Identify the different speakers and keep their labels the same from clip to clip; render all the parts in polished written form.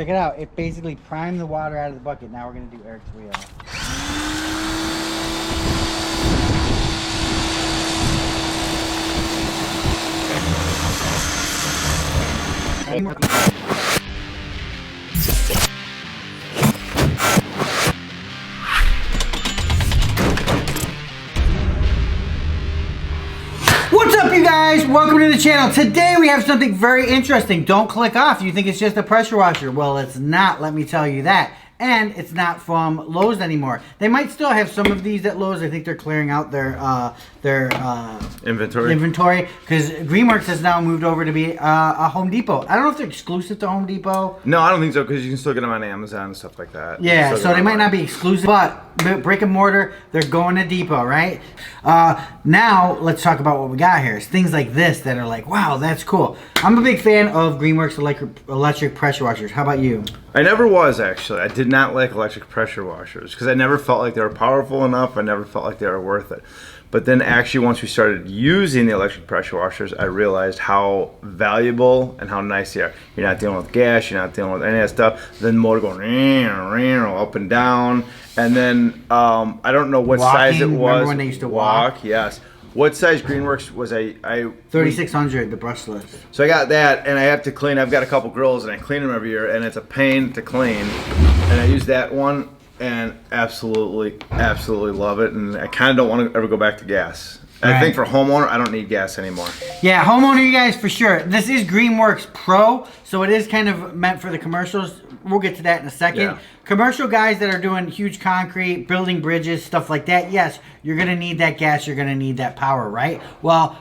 Speaker 1: Check it out. It basically primed the water out of the bucket. Now we're going to do Eric's wheel. What's up, you guys? Welcome to the channel. Today we have something very interesting. Don't click off. You think it's just a pressure washer. Well, it's not, let me tell you that. And it's not from Lowe's anymore. They might still have some of these at Lowe's. I think they're clearing out their inventory because Greenworks has now moved over to be a Home Depot. I don't know if they're exclusive to Home Depot.
Speaker 2: No, I don't think so because you can still get them on Amazon and stuff like that.
Speaker 1: Yeah, so they might not be exclusive, but brick and mortar, they're going to Depot, right? Now, let's talk about what we got here. It's things like this that are like, wow, that's cool. I'm a big fan of Greenworks electric pressure washers. How about you?
Speaker 2: I never was, actually. I did not like electric pressure washers because I never felt like they were powerful enough. I never felt like they were worth it. But then actually once we started using the electric pressure washers, I realized how valuable and how nice they are. You're not dealing with gas, you're not dealing with any of that stuff. Then the motor going up and down. And then I don't know what size it was.
Speaker 1: Remember when they used to walk?
Speaker 2: Yes. What size Greenworks was I
Speaker 1: 3600, the brushless.
Speaker 2: So I got that, and I have to clean. I've got a couple grills, and I clean them every year, and it's a pain to clean. And I use that one, and absolutely love it. And I kind of don't want to ever go back to gas. Right. I think for homeowner, I don't need gas anymore.
Speaker 1: Yeah, homeowner, you guys, for sure. This is Greenworks Pro, so it is kind of meant for the commercials. We'll get to that in a second. Yeah. Commercial guys that are doing huge concrete, building bridges, stuff like that, yes, you're going to need that gas, you're going to need that power, right? Well,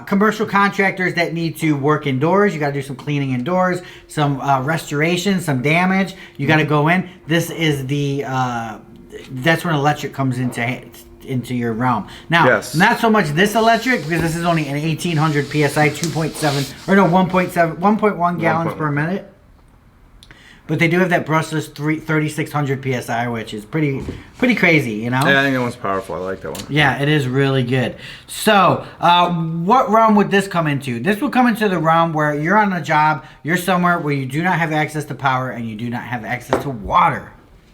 Speaker 1: commercial contractors that need to work indoors, you got to do some cleaning indoors, some restoration, some damage, you got to go in. This is the, that's when electric comes into your realm. Now, yes. Not so much this electric, because this is only an 1800 PSI, 2.7, or no, 1.1 gallons per minute. But they do have that brushless 3600 PSI, which is pretty crazy, you know?
Speaker 2: Yeah, I think that one's powerful. I like that one.
Speaker 1: Yeah, it is really good. So, what realm would this come into? This will come into the realm where you're on a job, you're somewhere where you do not have access to power and you do not have access to water,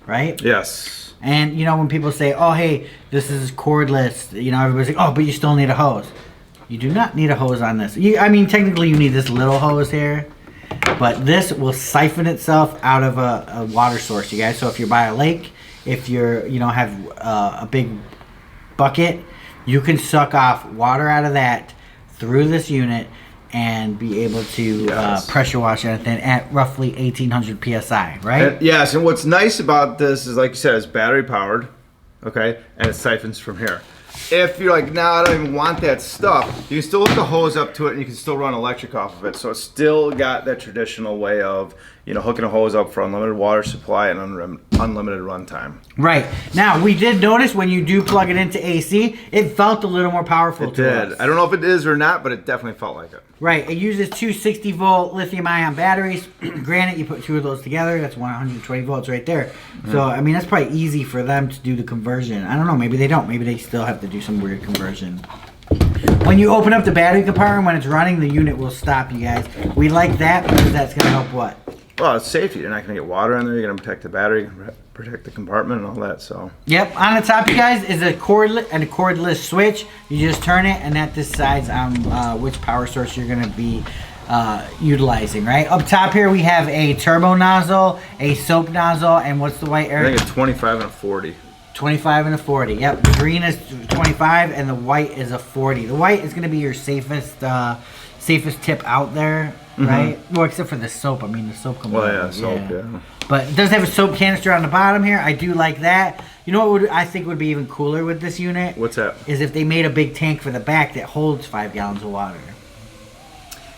Speaker 1: right?
Speaker 2: Yes.
Speaker 1: And, you know, when people say, oh, hey, this is cordless, you know, everybody's like, oh, but you still need a hose. You do not need a hose on this. I mean, technically you need this little hose here. But this will siphon itself out of a water source, you guys. So if you're by a lake, if you're, you know, have a big bucket, you can suck off water out of that through this unit and be able to pressure wash anything at roughly 1800 PSI, right?
Speaker 2: Yes, and what's nice about this is, like you said, it's battery powered, okay, and it siphons from here. If you're like, nah, I don't even want that stuff, you can still hook the hose up to it and you can still run electric off of it. So it's still got that traditional way of, you know, hooking a hose up for unlimited water supply and unlimited runtime.
Speaker 1: Right. Now, we did notice when you do plug it into AC, it felt a little more powerful to us.
Speaker 2: It did. I don't know if it is or not, but it definitely felt like it.
Speaker 1: Right. It uses two 60-volt lithium-ion batteries. Granted, you put two of those together, that's 120 volts right there. Mm-hmm. So, I mean, that's probably easy for them to do the conversion. I don't know. Maybe they don't. Maybe they still have to do some weird conversion. When you open up the battery compartment, when it's running, the unit will stop, you guys. We like that because that's going to help what?
Speaker 2: Well, it's safety. You're not going to get water in there. You're going to protect the battery, protect the compartment, and all that. So. Yep.
Speaker 1: On the top, you guys, is a cordless switch. You just turn it, and that decides on which power source you're going to be utilizing. Right. Up top here, we have a turbo nozzle, a soap nozzle, and what's the white, Eric?
Speaker 2: I think a 25 and a 40.
Speaker 1: 25 and a 40. Yep. The green is 25, and the white is a 40. The white is going to be your safest tip out there. Right? Well, except for the soap. I mean, the soap comes out.
Speaker 2: Soap, yeah.
Speaker 1: But it does have a soap canister on the bottom here. I do like that. You know what I think would be even cooler with this unit?
Speaker 2: What's that?
Speaker 1: Is if they made a big tank for the back that holds 5 gallons of water.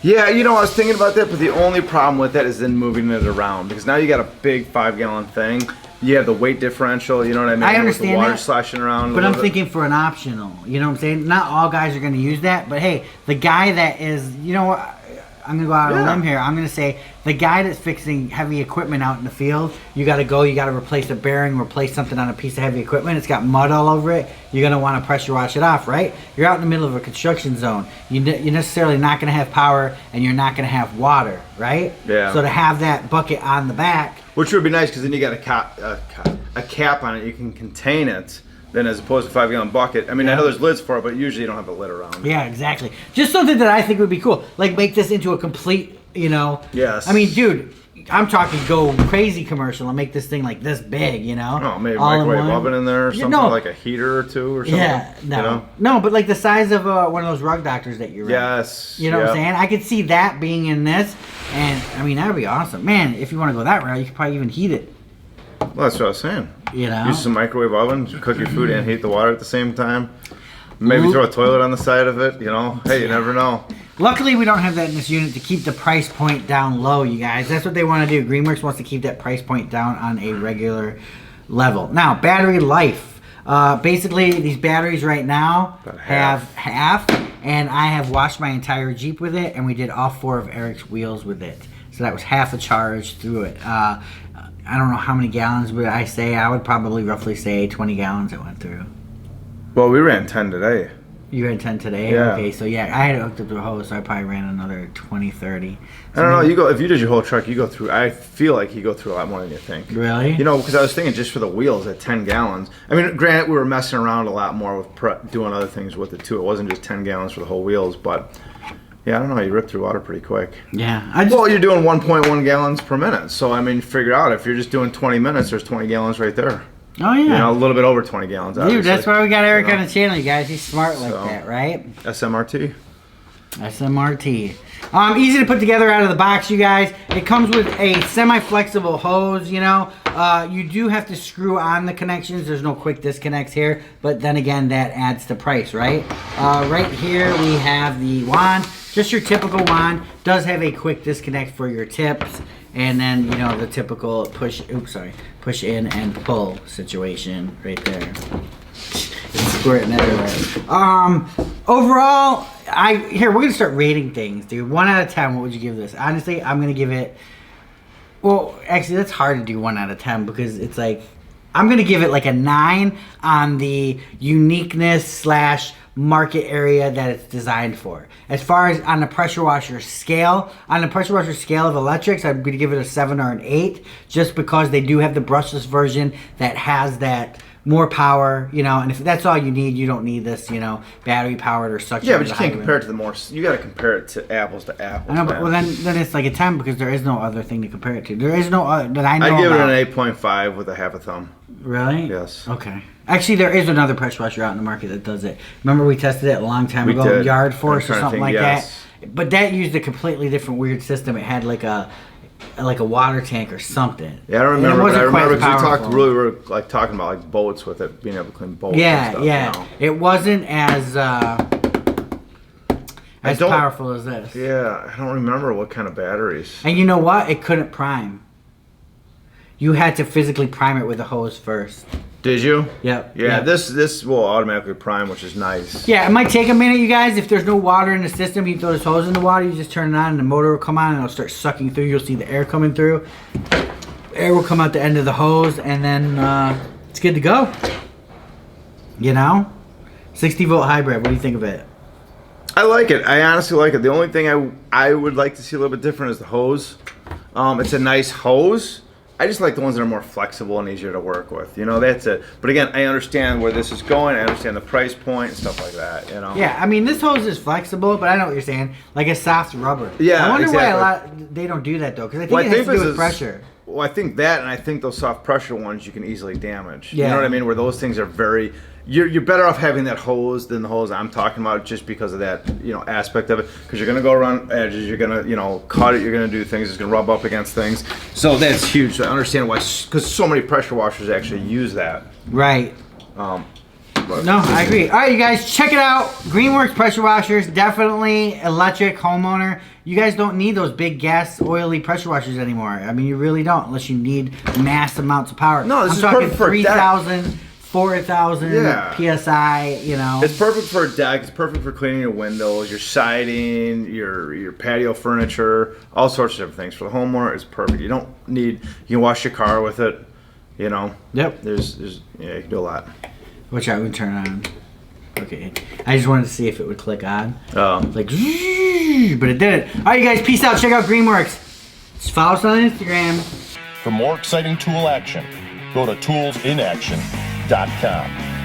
Speaker 2: Yeah, you know, I was thinking about that, but the only problem with that is then moving it around. Because now you got a big 5-gallon thing. You have the weight differential, you know what I mean?
Speaker 1: I understand
Speaker 2: with the water
Speaker 1: that,
Speaker 2: sloshing around.
Speaker 1: But I'm thinking for an optional. You know what I'm saying? Not all guys are going to use that. But hey, the guy that is, you know what? I'm gonna go out on a limb here. I'm gonna say the guy that's fixing heavy equipment out in the field, you got to replace a bearing, replace something on a piece of heavy equipment. It's got mud all over it. You're gonna want to pressure wash it off, right? You're out in the middle of a construction zone. You're necessarily not gonna have power, and you're not gonna have water, right?
Speaker 2: Yeah.
Speaker 1: So to have that bucket on the back,
Speaker 2: which would be nice because then you got a cap on it. You can contain it. Then as opposed to 5-gallon bucket. I mean, I know there's lids for it, but usually you don't have a lid around.
Speaker 1: Yeah, exactly. Just something that I think would be cool. Like, make this into a complete,
Speaker 2: Yes.
Speaker 1: I mean, dude, I'm talking go crazy commercial and make this thing like this big,
Speaker 2: Oh, maybe a microwave oven in there or something, like a heater or two or something.
Speaker 1: Yeah, no. No, but like the size of one of those rug doctors that you're
Speaker 2: Yes.
Speaker 1: You know what I'm saying? I could see that being in this, and, I mean, that would be awesome. Man, if you want to go that route, you could probably even heat it.
Speaker 2: Well, that's what I was saying.
Speaker 1: Use
Speaker 2: some microwave oven, cook your food and heat the water at the same time. Maybe throw a toilet on the side of it, Hey, you never know.
Speaker 1: Luckily, we don't have that in this unit to keep the price point down low, you guys. That's what they want to do. Greenworks wants to keep that price point down on a regular level. Now, battery life. Basically, these batteries right now have half, and I have washed my entire Jeep with it, and we did all 4 of Eric's wheels with it. So that was half a charge through it. I don't know how many gallons would I say. I would probably roughly say 20 gallons it went through.
Speaker 2: Well, we ran 10 today.
Speaker 1: You ran 10 today?
Speaker 2: Yeah.
Speaker 1: Okay, so yeah, I had it hooked up to a hose, so I probably ran another 20, 30.
Speaker 2: I don't know. If you did your whole truck, you go through. I feel like you go through a lot more than you think.
Speaker 1: Really?
Speaker 2: Because I was thinking just for the wheels at 10 gallons. I mean, granted, we were messing around a lot more with doing other things with it too. It wasn't just 10 gallons for the whole wheels, but yeah, I don't know. You rip through water pretty quick.
Speaker 1: Yeah.
Speaker 2: Well, you're doing 1.1 gallons per minute. So I mean, figure out if you're just doing 20 minutes, there's 20 gallons right there.
Speaker 1: Oh yeah.
Speaker 2: A little bit over 20 gallons. Obviously.
Speaker 1: Dude, that's why we got Eric on the channel, you guys. He's smart like that, right?
Speaker 2: SMRT.
Speaker 1: SMRT. Easy to put together out of the box, you guys. It comes with a semi-flexible hose, You do have to screw on the connections. There's no quick disconnects here, but then again, that adds to price, right? Right here, we have the wand. Just your typical wand. Does have a quick disconnect for your tips. And then, the typical push in and pull situation right there. It's squirting everywhere. Overall, we're going to start rating things, dude. 1 out of 10, what would you give this? Honestly, I'm going to give it, well, actually, that's hard to do 1 out of 10 because it's like, I'm going to give it like a 9 on the uniqueness / market area that it's designed for. As far as on the pressure washer scale, of electrics, I'm going to give it a 7 or an 8 just because they do have the brushless version that has that more power, and if that's all you need, you don't need this, battery powered or suction.
Speaker 2: Yeah, but you can't compare it to the more. You got to compare it to apples to apples.
Speaker 1: I know, but then it's like a 10 because there is no other thing to compare it to. There is no other that I know.
Speaker 2: I give
Speaker 1: about.
Speaker 2: it an 8.5 with a half a thumb.
Speaker 1: Really?
Speaker 2: Yes.
Speaker 1: Okay. Actually, there is another pressure washer out in the market that does it. Remember we tested it a long time ago, Yard Force or something like that. But that used a completely different weird system. It had like a water tank or something.
Speaker 2: Yeah, I don't remember. But I remember because we were talking about like boats with it, being able to clean boats.
Speaker 1: Yeah,
Speaker 2: and stuff,
Speaker 1: yeah. It wasn't as powerful as this.
Speaker 2: Yeah, I don't remember what kind of batteries.
Speaker 1: And you know what? It couldn't prime. You had to physically prime it with a hose first.
Speaker 2: Did you?
Speaker 1: Yep.
Speaker 2: Yeah,
Speaker 1: yep.
Speaker 2: This will automatically prime, which is nice.
Speaker 1: Yeah, it might take a minute, you guys. If there's no water in the system, you throw this hose in the water, you just turn it on, and the motor will come on, and it'll start sucking through. You'll see the air coming through. Air will come out the end of the hose, and then it's good to go. 60-volt hybrid. What do you think of it?
Speaker 2: I like it. I honestly like it. The only thing I would like to see a little bit different is the hose. It's a nice hose. I just like the ones that are more flexible and easier to work with. That's it. But again, I understand where this is going. I understand the price point and stuff like that.
Speaker 1: Yeah, I mean, this hose is flexible, but I know what you're saying. Like a soft rubber.
Speaker 2: Yeah,
Speaker 1: I wonder
Speaker 2: exactly.
Speaker 1: why they don't do that, though, because I think it has to do with pressure.
Speaker 2: Well, I think that, and I think those soft pressure ones you can easily damage.
Speaker 1: Yeah.
Speaker 2: You know what I mean? Where those things are very... You're better off having that hose than the hose I'm talking about, just because of that aspect of it. Because you're gonna go around edges, you're gonna cut it, you're gonna do things, it's gonna rub up against things. So that's huge. So I understand why, because so many pressure washers actually use that.
Speaker 1: Right. No, I agree. All right, you guys, check it out. Greenworks pressure washers, definitely electric homeowner. You guys don't need those big gas, oily pressure washers anymore. I mean, you really don't, unless you need mass amounts of power.
Speaker 2: No, this
Speaker 1: I'm
Speaker 2: is
Speaker 1: talking
Speaker 2: perfect for
Speaker 1: 3,000, 4,000 psi. You know,
Speaker 2: it's perfect for a deck. It's perfect for cleaning your windows, your siding, your patio furniture, all sorts of different things. For the homeowner, it's perfect. You don't need. You can wash your car with it. You know.
Speaker 1: Yep.
Speaker 2: There's you can do a lot.
Speaker 1: Watch out, we can turn it on. Okay. I just wanted to see if it would click on.
Speaker 2: Oh.
Speaker 1: Like, but it did it. All right, you guys. Peace out. Check out Greenworks. Just follow us on Instagram.
Speaker 3: For more exciting tool action, go to toolsinaction.com.